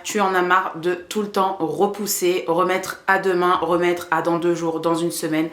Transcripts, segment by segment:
faire, tu en as marre de tout le temps repousser, remettre à demain, remettre à dans 2 jours, dans une semaine,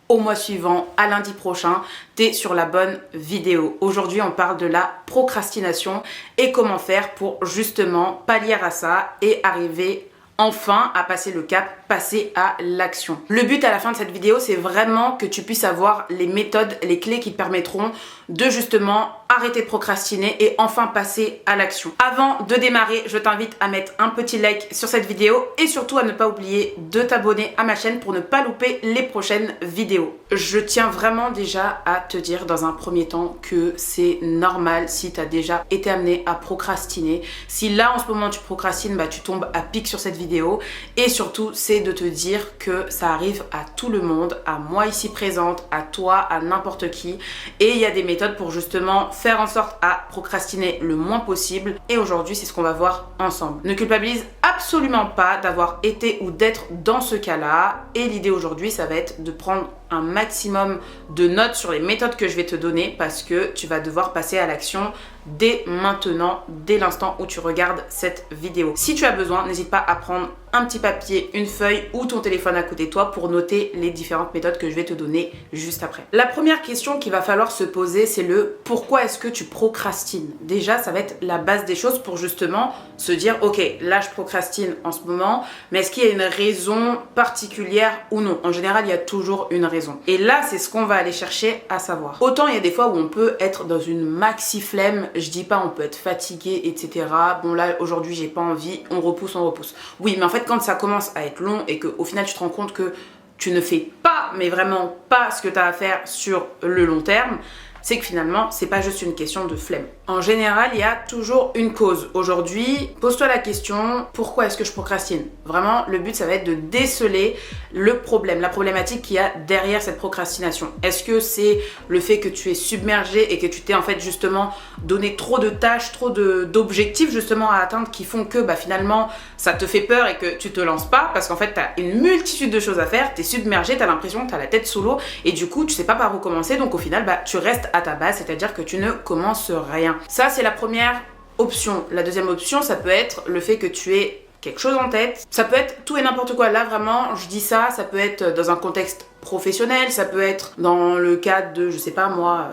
au mois suivant, à lundi prochain, t'es sur la bonne vidéo. Aujourd'hui, on parle de la procrastination et comment faire pour justement pallier à ça et arriver enfin à passer le cap, passer à l'action. Le but à la fin de cette vidéo, c'est vraiment que tu puisses avoir les méthodes, les clés qui te permettront de justement arrêter de procrastiner et enfin passer à l'action. Avant de démarrer, je t'invite à mettre un petit like sur cette vidéo et surtout à ne pas oublier de t'abonner à ma chaîne pour ne pas louper les prochaines vidéos. Je tiens vraiment déjà à te dire dans un premier temps que c'est normal si tu as déjà été amené à procrastiner. Si là en ce moment tu procrastines, bah, tu tombes à pic sur cette vidéo et surtout c'est de te dire que ça arrive à tout le monde, à moi ici présente, à toi, à n'importe qui, et il y a des méthodes pour justement faire en sorte à procrastiner le moins possible et aujourd'hui c'est ce qu'on va voir ensemble. Ne culpabilise absolument pas d'avoir été ou d'être dans ce cas-là et l'idée aujourd'hui ça va être de prendre un maximum de notes sur les méthodes que je vais te donner parce que tu vas devoir passer à l'action dès maintenant, dès l'instant où tu regardes cette vidéo. Si tu as besoin, n'hésite pas à prendre un petit papier, une feuille ou ton téléphone à côté de toi pour noter les différentes méthodes que je vais te donner juste après. La première question qu'il va falloir se poser, c'est le pourquoi est-ce que tu procrastines? Déjà, ça va être la base des choses pour justement se dire ok, là je procrastine en ce moment, mais est-ce qu'il y a une raison particulière ou non? En général, il y a toujours une raison. Et là, c'est ce qu'on va aller chercher à savoir. Autant il y a des fois où on peut être dans une maxi flemme, je dis pas on peut être fatigué, etc. Bon là, aujourd'hui, j'ai pas envie, on repousse, on repousse. Oui, mais en fait, quand ça commence à être long et qu'au final, tu te rends compte que tu ne fais pas, mais vraiment pas ce que tu as à faire sur le long terme, c'est que finalement, c'est pas juste une question de flemme. En général, il y a toujours une cause. Aujourd'hui, pose-toi la question, pourquoi est-ce que je procrastine? Vraiment, le but, ça va être de déceler le problème, la problématique qu'il y a derrière cette procrastination. Est-ce que c'est le fait que tu es submergé et que tu t'es en fait justement donné trop de tâches, trop d'objectifs justement à atteindre qui font que bah, finalement, ça te fait peur et que tu te lances pas parce qu'en fait, tu as une multitude de choses à faire, tu es submergé, tu as l'impression que tu as la tête sous l'eau et du coup, tu sais pas par où commencer. Donc au final, bah, tu restes à ta base, c'est-à-dire que tu ne commences rien. Ça, c'est la première option. La deuxième option, ça peut être le fait que tu aies quelque chose en tête. Ça peut être tout et n'importe quoi. Là, vraiment, je dis ça, ça peut être dans un contexte professionnel, ça peut être dans le cadre de, je sais pas moi,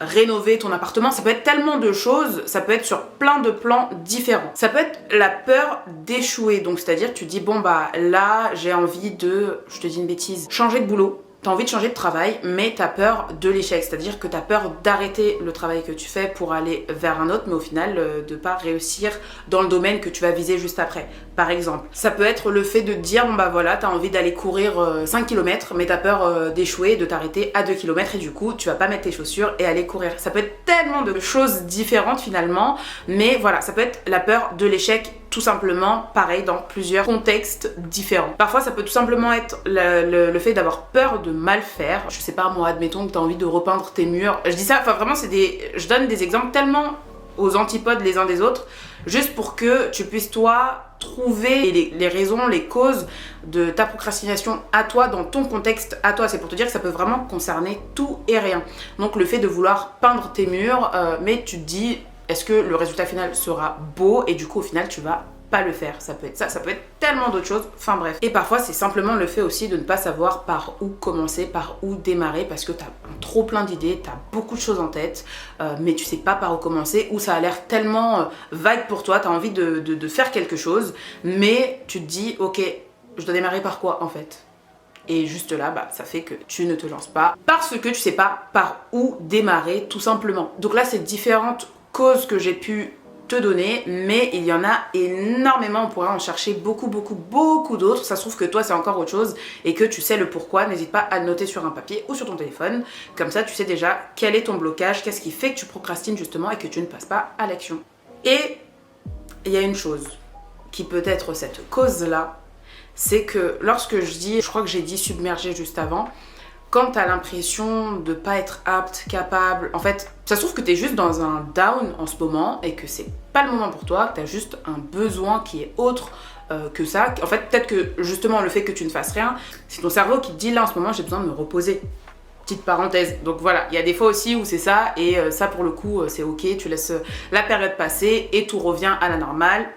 rénover ton appartement, ça peut être tellement de choses, ça peut être sur plein de plans différents. Ça peut être la peur d'échouer, donc c'est-à-dire tu dis bon bah là j'ai envie de, je te dis une bêtise, changer de boulot. T'as envie de changer de travail, mais t'as peur de l'échec, c'est-à-dire que t'as peur d'arrêter le travail que tu fais pour aller vers un autre, mais au final de pas réussir dans le domaine que tu vas viser juste après, par exemple. Ça peut être le fait de te dire, bon bah voilà, t'as envie d'aller courir 5 km, mais t'as peur d'échouer, de t'arrêter à 2 km, et du coup, tu vas pas mettre tes chaussures et aller courir. Ça peut être tellement de choses différentes finalement, mais voilà, ça peut être la peur de l'échec, tout simplement, pareil, dans plusieurs contextes différents. Parfois, ça peut tout simplement être le fait d'avoir peur de mal faire. Je sais pas, moi, admettons que tu as envie de repeindre tes murs. Je dis ça, enfin vraiment, je donne des exemples tellement aux antipodes les uns des autres, juste pour que tu puisses, toi, trouver les raisons, les causes de ta procrastination à toi, dans ton contexte à toi. C'est pour te dire que ça peut vraiment concerner tout et rien. Donc, le fait de vouloir peindre tes murs, mais tu te dis, est-ce que le résultat final sera beau et du coup au final tu vas pas le faire? Ça peut être ça, ça peut être tellement d'autres choses, enfin bref. Et parfois c'est simplement le fait aussi de ne pas savoir par où commencer, par où démarrer parce que t'as un trop plein d'idées, t'as beaucoup de choses en tête, mais tu sais pas par où commencer ou ça a l'air tellement vague pour toi, t'as envie de faire quelque chose, mais tu te dis ok, je dois démarrer par quoi en fait? Et juste là, bah, ça fait que tu ne te lances pas parce que tu sais pas par où démarrer tout simplement. Donc là c'est différentes causes que j'ai pu te donner, mais il y en a énormément, on pourrait en chercher beaucoup d'autres. Ça se trouve que toi c'est encore autre chose et que tu sais le pourquoi, n'hésite pas à le noter sur un papier ou sur ton téléphone, comme ça tu sais déjà quel est ton blocage, qu'est-ce qui fait que tu procrastines justement et que tu ne passes pas à l'action. Et il y a une chose qui peut être cette cause-là, c'est que lorsque je crois que j'ai dit submerger juste avant, quand t'as l'impression de pas être apte, capable, en fait, ça se trouve que t'es juste dans un down en ce moment et que c'est pas le moment pour toi, que t'as juste un besoin qui est autre que ça. En fait, peut-être que justement le fait que tu ne fasses rien, c'est ton cerveau qui te dit là en ce moment j'ai besoin de me reposer. Petite parenthèse. Donc voilà, il y a des fois aussi où c'est ça et ça pour le coup c'est ok, tu laisses la période passer et tout revient à la normale.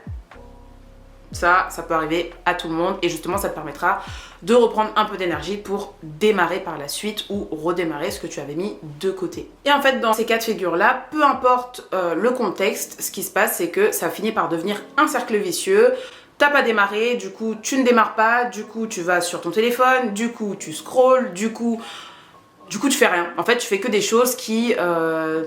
Ça peut arriver à tout le monde et justement ça te permettra de reprendre un peu d'énergie pour démarrer par la suite ou redémarrer ce que tu avais mis de côté. Et en fait dans ces cas de figure là, peu importe le contexte, ce qui se passe c'est que ça finit par devenir un cercle vicieux. T'as pas démarré, du coup tu ne démarres pas, du coup tu vas sur ton téléphone, du coup tu scrolles, du coup tu fais rien. En fait, tu fais que des choses qui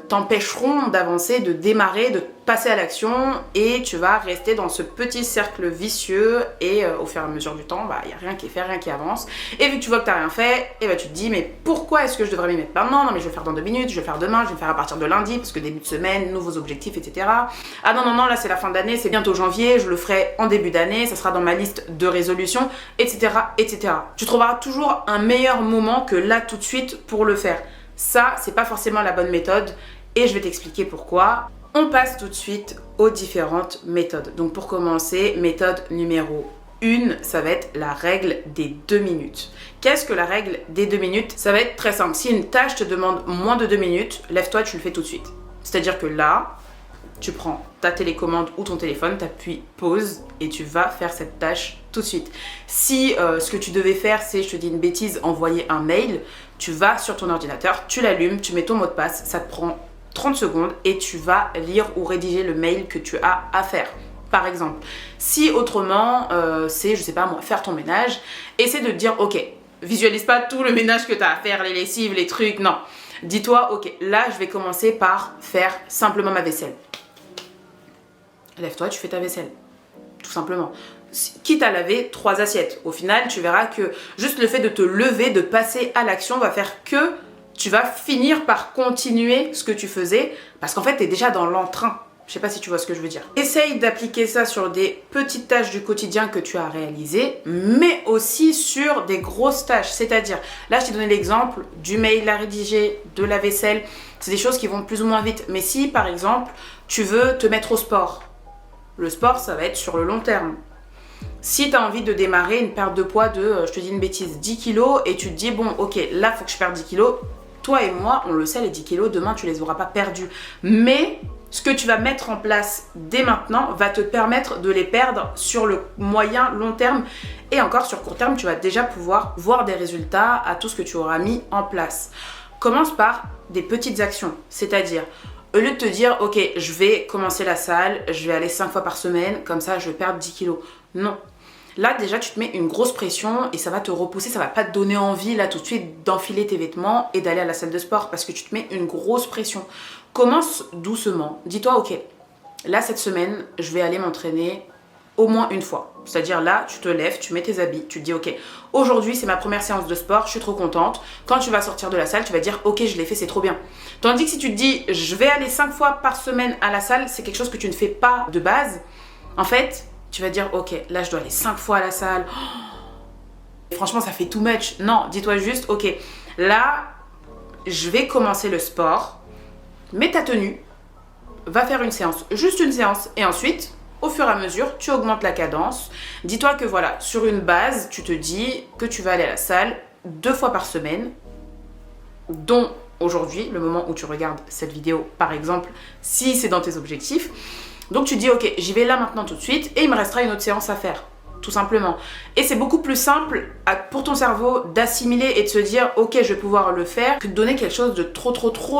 t'empêcheront d'avancer, de démarrer, de passer à l'action et tu vas rester dans ce petit cercle vicieux et au fur et à mesure du temps, il n'y a rien qui est fait, rien qui avance. Et vu que tu vois que tu n'as rien fait, et tu te dis mais pourquoi est-ce que je devrais m'y mettre maintenant? Non mais je vais le faire dans 2 minutes, je vais le faire demain, je vais le faire à partir de lundi parce que début de semaine, nouveaux objectifs, etc. Ah non, là c'est la fin d'année, c'est bientôt janvier, je le ferai en début d'année, ça sera dans ma liste de résolutions, etc. etc. Tu trouveras toujours un meilleur moment que là tout de suite pour le faire. Ça, c'est pas forcément la bonne méthode et je vais t'expliquer pourquoi. On passe tout de suite aux différentes méthodes. Donc pour commencer, méthode numéro 1, ça va être la règle des 2 minutes. Qu'est-ce que la règle des 2 minutes? Ça va être très simple. Si une tâche te demande moins de 2 minutes, lève-toi, tu le fais tout de suite. C'est-à-dire que là, tu prends ta télécommande ou ton téléphone, tu appuies pause et tu vas faire cette tâche tout de suite. Si ce que tu devais faire, c'est, je te dis une bêtise, envoyer un mail, tu vas sur ton ordinateur, tu l'allumes, tu mets ton mot de passe, ça te prend 30 secondes et tu vas lire ou rédiger le mail que tu as à faire. Par exemple, si autrement, c'est, je sais pas moi, faire ton ménage, essaie de te dire, ok, visualise pas tout le ménage que tu as à faire, les lessives, les trucs, non. Dis-toi, ok, là, je vais commencer par faire simplement ma vaisselle. Lève-toi, tu fais ta vaisselle. Tout simplement. Quitte à laver 3 assiettes. Au final, tu verras que juste le fait de te lever, de passer à l'action va faire que tu vas finir par continuer ce que tu faisais parce qu'en fait, tu es déjà dans l'entrain. Je sais pas si tu vois ce que je veux dire. Essaye d'appliquer ça sur des petites tâches du quotidien que tu as réalisées, mais aussi sur des grosses tâches. C'est-à-dire, là, je t'ai donné l'exemple du mail à rédiger, de la vaisselle. C'est des choses qui vont plus ou moins vite. Mais si, par exemple, tu veux te mettre au sport, le sport, ça va être sur le long terme. Si tu as envie de démarrer une perte de poids de, je te dis une bêtise, 10 kilos et tu te dis, bon, ok, là, il faut que je perde 10 kilos. Toi et moi, on le sait, les 10 kilos, demain, tu les auras pas perdus. Mais ce que tu vas mettre en place dès maintenant va te permettre de les perdre sur le moyen, long terme. Et encore sur court terme, tu vas déjà pouvoir voir des résultats à tout ce que tu auras mis en place. Commence par des petites actions, c'est-à-dire, au lieu de te dire, ok, je vais commencer la salle, je vais aller 5 fois par semaine, comme ça je vais perdre 10 kilos. Non. Là, déjà, tu te mets une grosse pression et ça va te repousser, ça va pas te donner envie, là, tout de suite, d'enfiler tes vêtements et d'aller à la salle de sport parce que tu te mets une grosse pression. Commence doucement. Dis-toi, ok, là, cette semaine, je vais aller m'entraîner au moins une fois. C'est-à-dire là, tu te lèves, tu mets tes habits, tu te dis, ok, aujourd'hui, c'est ma première séance de sport, je suis trop contente. Quand tu vas sortir de la salle, tu vas dire, ok, je l'ai fait, c'est trop bien. Tandis que si tu te dis, je vais aller 5 fois par semaine à la salle, c'est quelque chose que tu ne fais pas de base. En fait, tu vas dire, ok, là, je dois aller 5 fois à la salle. Oh, franchement, ça fait too much. Non, dis-toi juste, ok, là, je vais commencer le sport. Mets ta tenue, va faire une séance, juste une séance. Et ensuite, au fur et à mesure, tu augmentes la cadence. Dis-toi que voilà, sur une base, tu te dis que tu vas aller à la salle 2 fois par semaine, dont aujourd'hui, le moment où tu regardes cette vidéo, par exemple, si c'est dans tes objectifs. Donc tu dis, ok, j'y vais là maintenant tout de suite et il me restera une autre séance à faire. Tout simplement. Et c'est beaucoup plus simple pour ton cerveau d'assimiler et de se dire, ok, je vais pouvoir le faire, que de donner quelque chose de trop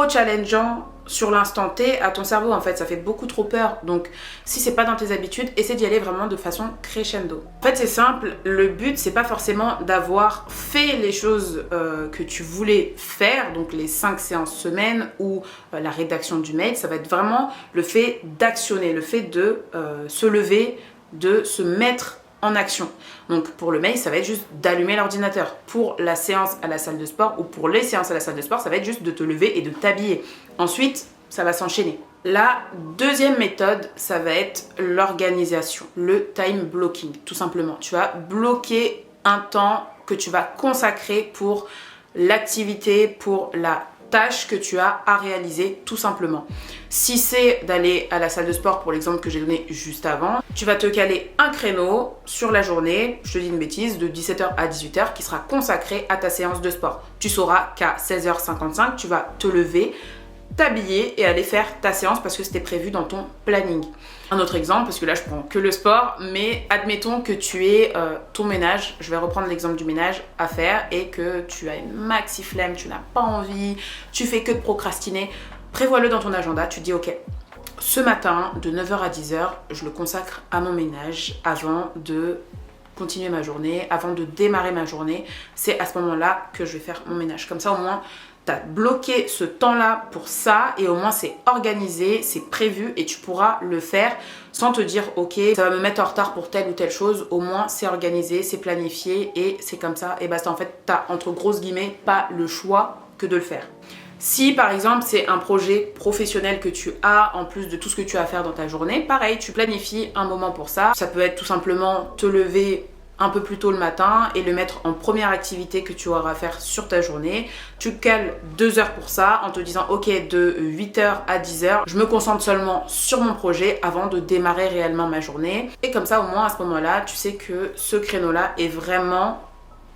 challengeant sur l'instant T à ton cerveau. En fait, ça fait beaucoup trop peur. Donc, si c'est pas dans tes habitudes, essaie d'y aller vraiment de façon crescendo. En fait, c'est simple. Le but, c'est pas forcément d'avoir fait les choses que tu voulais faire, donc les 5 séances semaine ou la rédaction du mail. Ça va être vraiment le fait d'actionner, le fait de se lever, de se mettre en action. Donc pour le mail, ça va être juste d'allumer l'ordinateur. Pour la séance à la salle de sport ou pour les séances à la salle de sport, ça va être juste de te lever et de t'habiller. Ensuite, ça va s'enchaîner. La deuxième méthode, ça va être l'organisation, le time blocking, tout simplement. Tu vas bloquer un temps que tu vas consacrer pour l'activité, pour la tâche que tu as à réaliser tout simplement. Si c'est d'aller à la salle de sport pour l'exemple que j'ai donné juste avant, tu vas te caler un créneau sur la journée, je te dis une bêtise, de 17h à 18h qui sera consacré à ta séance de sport. Tu sauras qu'à 16h55, tu vas te lever, t'habiller et aller faire ta séance parce que c'était prévu dans ton planning. Un autre exemple, parce que là je prends que le sport, mais admettons que tu aies ton ménage, je vais reprendre l'exemple du ménage à faire et que tu as une maxi flemme, tu n'as pas envie, tu fais que de procrastiner, prévois-le dans ton agenda, tu dis ok, ce matin de 9h à 10h, je le consacre à mon ménage avant de continuer ma journée, avant de démarrer ma journée, c'est à ce moment-là que je vais faire mon ménage. Comme ça au moins, tu as bloqué ce temps-là pour ça et au moins c'est organisé, c'est prévu et tu pourras le faire sans te dire ok, ça va me mettre en retard pour telle ou telle chose. Au moins c'est organisé, c'est planifié et c'est comme ça et basta. En fait, tu as entre grosses guillemets pas le choix que de le faire. Si par exemple c'est un projet professionnel que tu as en plus de tout ce que tu as à faire dans ta journée, pareil, tu planifies un moment pour ça. Ça peut être tout simplement te lever un peu plus tôt le matin et le mettre en première activité que tu auras à faire sur ta journée. Tu cales 2 heures pour ça en te disant ok, de 8h à 10h, je me concentre seulement sur mon projet avant de démarrer réellement ma journée. Et comme ça au moins à ce moment-là, tu sais que ce créneau-là est vraiment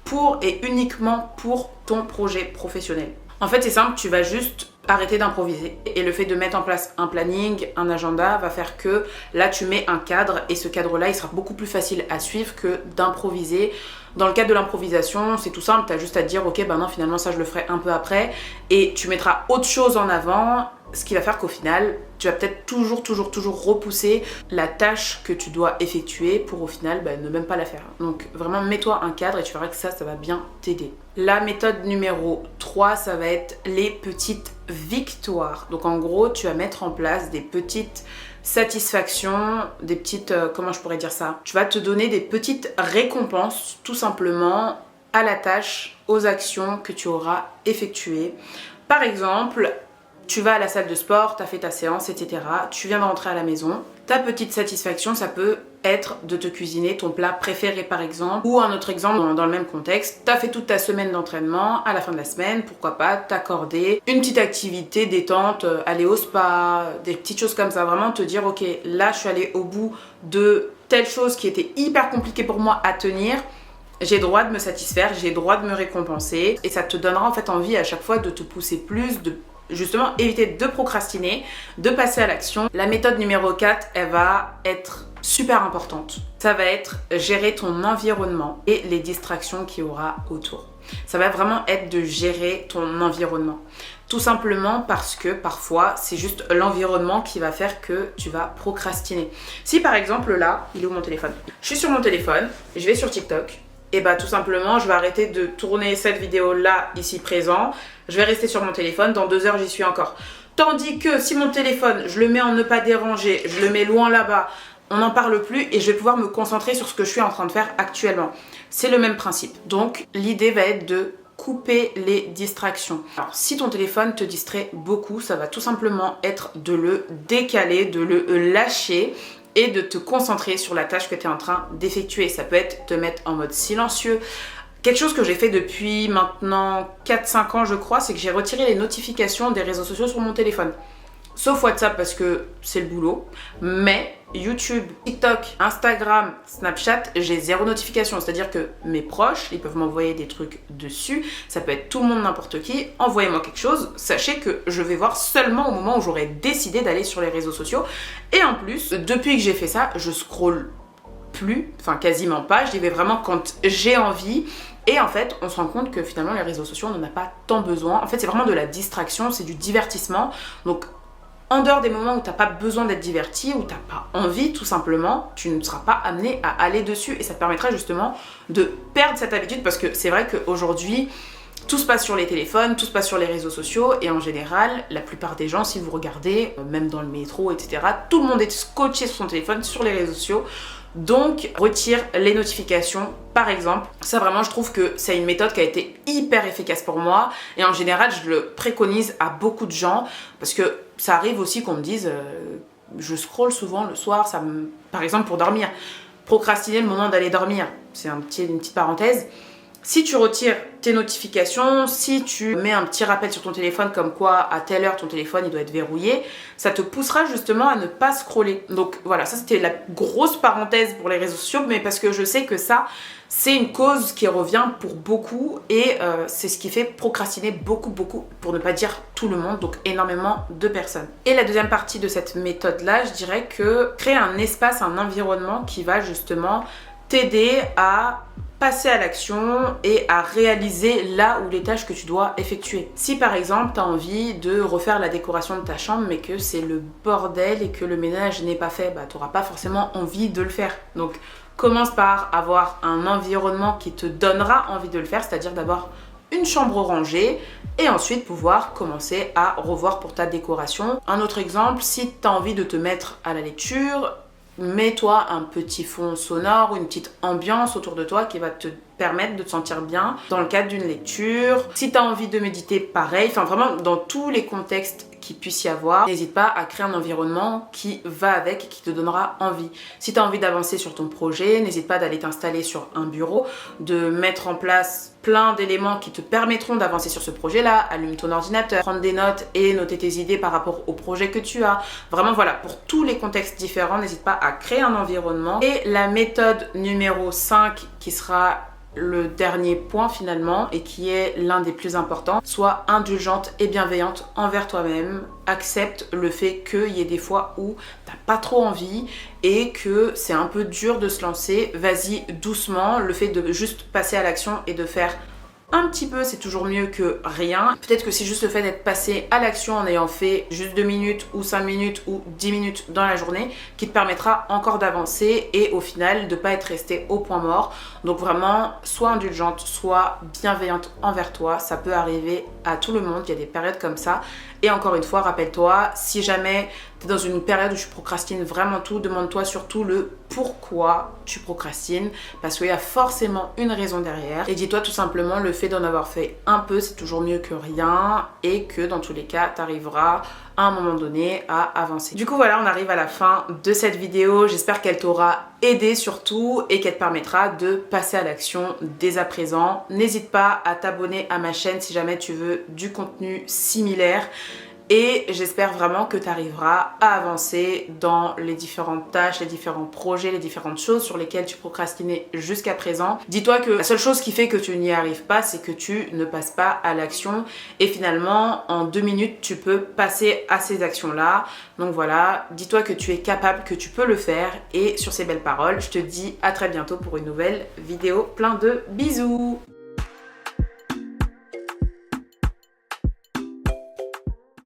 pour et uniquement pour ton projet professionnel. En fait, c'est simple, tu vas juste arrêter d'improviser. Et le fait de mettre en place un planning, un agenda, va faire que là, tu mets un cadre et ce cadre-là, il sera beaucoup plus facile à suivre que d'improviser. Dans le cadre de l'improvisation, c'est tout simple, tu as juste à te dire, ok, ben non, finalement, ça, je le ferai un peu après. Et tu mettras autre chose en avant, ce qui va faire qu'au final, tu vas peut-être toujours repousser la tâche que tu dois effectuer pour au final ne même pas la faire. Donc vraiment mets-toi un cadre et tu verras que ça va bien t'aider. La méthode numéro 3, ça va être les petites victoires. Donc en gros, tu vas mettre en place des petites satisfactions, des petites, comment je pourrais dire ça? Tu vas te donner des petites récompenses tout simplement à la tâche, aux actions que tu auras effectuées. Par exemple, tu vas à la salle de sport, tu as fait ta séance, etc. Tu viens de rentrer à la maison. Ta petite satisfaction, ça peut être de te cuisiner ton plat préféré par exemple. Ou un autre exemple dans le même contexte, tu as fait toute ta semaine d'entraînement, à la fin de la semaine, pourquoi pas t'accorder une petite activité détente, aller au spa, des petites choses comme ça. Vraiment te dire ok, là je suis allée au bout de telle chose qui était hyper compliquée pour moi à tenir. J'ai droit de me satisfaire, j'ai droit de me récompenser. Et ça te donnera en fait envie à chaque fois de te pousser plus, de justement éviter de procrastiner, de passer à l'action. La méthode numéro 4, elle va être super importante. Ça va être gérer ton environnement et les distractions qu'il y aura autour. Ça va vraiment être de gérer ton environnement. Tout simplement parce que parfois, c'est juste l'environnement qui va faire que tu vas procrastiner. Si par exemple là, il est où mon téléphone? Je suis sur mon téléphone, je vais sur TikTok. Et tout simplement, je vais arrêter de tourner cette vidéo-là, ici présent. Je vais rester sur mon téléphone. Dans 2 heures, j'y suis encore. Tandis que si mon téléphone, je le mets en ne pas déranger, je le mets loin là-bas, on n'en parle plus et je vais pouvoir me concentrer sur ce que je suis en train de faire actuellement. C'est le même principe. Donc, l'idée va être de couper les distractions. Alors, si ton téléphone te distrait beaucoup, ça va tout simplement être de le décaler, de le lâcher et de te concentrer sur la tâche que tu es en train d'effectuer. Ça peut être te mettre en mode silencieux. Quelque chose que j'ai fait depuis maintenant 4-5 ans je crois, c'est que j'ai retiré les notifications des réseaux sociaux sur mon téléphone. Sauf WhatsApp parce que c'est le boulot. Mais YouTube, TikTok, Instagram, Snapchat, j'ai 0 notification. C'est-à-dire que mes proches, ils peuvent m'envoyer des trucs dessus. Ça peut être tout le monde, n'importe qui. Envoyez-moi quelque chose. Sachez que je vais voir seulement au moment où j'aurai décidé d'aller sur les réseaux sociaux. Et en plus, depuis que j'ai fait ça, je scrolle plus, enfin quasiment pas. J'y vais vraiment quand j'ai envie. Et en fait, on se rend compte que finalement, les réseaux sociaux, on n'en a pas tant besoin. En fait, c'est vraiment de la distraction, c'est du divertissement. Donc, en dehors des moments où tu n'as pas besoin d'être diverti, où tu n'as pas envie tout simplement, tu ne seras pas amené à aller dessus et ça te permettra justement de perdre cette habitude parce que c'est vrai qu'aujourd'hui, tout se passe sur les téléphones, tout se passe sur les réseaux sociaux et en général, la plupart des gens, si vous regardez, même dans le métro, etc., tout le monde est scotché sur son téléphone, sur les réseaux sociaux. Donc, retire les notifications, par exemple. Ça, vraiment, je trouve que c'est une méthode qui a été hyper efficace pour moi. Et en général, je le préconise à beaucoup de gens. Parce que ça arrive aussi qu'on me dise, je scrolle souvent le soir, par exemple pour dormir. Procrastiner le moment d'aller dormir, c'est une petite parenthèse. Si tu retires tes notifications, si tu mets un petit rappel sur ton téléphone comme quoi à telle heure ton téléphone il doit être verrouillé, ça te poussera justement à ne pas scroller. Donc voilà, ça c'était la grosse parenthèse pour les réseaux sociaux, mais parce que je sais que ça, c'est une cause qui revient pour beaucoup et c'est ce qui fait procrastiner beaucoup, pour ne pas dire tout le monde, donc énormément de personnes. Et la deuxième partie de cette méthode-là, je dirais que créer un espace, un environnement qui va justement t'aider à passer à l'action et à réaliser là où les tâches que tu dois effectuer. Si par exemple tu as envie de refaire la décoration de ta chambre mais que c'est le bordel et que le ménage n'est pas fait, bah tu n'auras pas forcément envie de le faire. Donc commence par avoir un environnement qui te donnera envie de le faire, c'est-à-dire d'avoir une chambre rangée et ensuite pouvoir commencer à revoir pour ta décoration. Un autre exemple, si tu as envie de te mettre à la lecture, mets-toi un petit fond sonore ou une petite ambiance autour de toi qui va te permettre de te sentir bien dans le cadre d'une lecture. Si tu as envie de méditer, pareil. Enfin, vraiment, dans tous les contextes qu'il puisse y avoir, n'hésite pas à créer un environnement qui va avec et qui te donnera envie. Si tu as envie d'avancer sur ton projet, n'hésite pas d'aller t'installer sur un bureau, de mettre en place plein d'éléments qui te permettront d'avancer sur ce projet-là. Allume ton ordinateur, prendre des notes et noter tes idées par rapport au projet que tu as. Vraiment, voilà, pour tous les contextes différents, n'hésite pas à créer un environnement. Et la méthode numéro 5 qui sera le dernier point finalement et qui est l'un des plus importants, sois indulgente et bienveillante envers toi-même. Accepte le fait qu'il y ait des fois où t'as pas trop envie et que c'est un peu dur de se lancer. Vas-y doucement, le fait de juste passer à l'action et de faire un petit peu, c'est toujours mieux que rien. Peut-être que c'est juste le fait d'être passé à l'action en ayant fait juste 2 minutes ou 5 minutes ou 10 minutes dans la journée qui te permettra encore d'avancer et au final de pas être resté au point mort. Donc vraiment, sois indulgente, sois bienveillante envers toi. Ça peut arriver à tout le monde, il y a des périodes comme ça. Et encore une fois, rappelle-toi, si jamais tu es dans une période où tu procrastines vraiment tout, demande-toi surtout le pourquoi tu procrastines, parce qu'il y a forcément une raison derrière. Et dis-toi tout simplement, le fait d'en avoir fait un peu, c'est toujours mieux que rien, et que dans tous les cas, tu arriveras à un moment donné à avancer. Du coup voilà, on arrive à la fin de cette vidéo. J'espère qu'elle t'aura aidé surtout et qu'elle te permettra de passer à l'action dès à présent. N'hésite pas à t'abonner à ma chaîne si jamais tu veux du contenu similaire. Et j'espère vraiment que tu arriveras à avancer dans les différentes tâches, les différents projets, les différentes choses sur lesquelles tu procrastinais jusqu'à présent. Dis-toi que la seule chose qui fait que tu n'y arrives pas, c'est que tu ne passes pas à l'action. Et finalement, en 2 minutes, tu peux passer à ces actions-là. Donc voilà, dis-toi que tu es capable, que tu peux le faire. Et sur ces belles paroles, je te dis à très bientôt pour une nouvelle vidéo. Plein de bisous!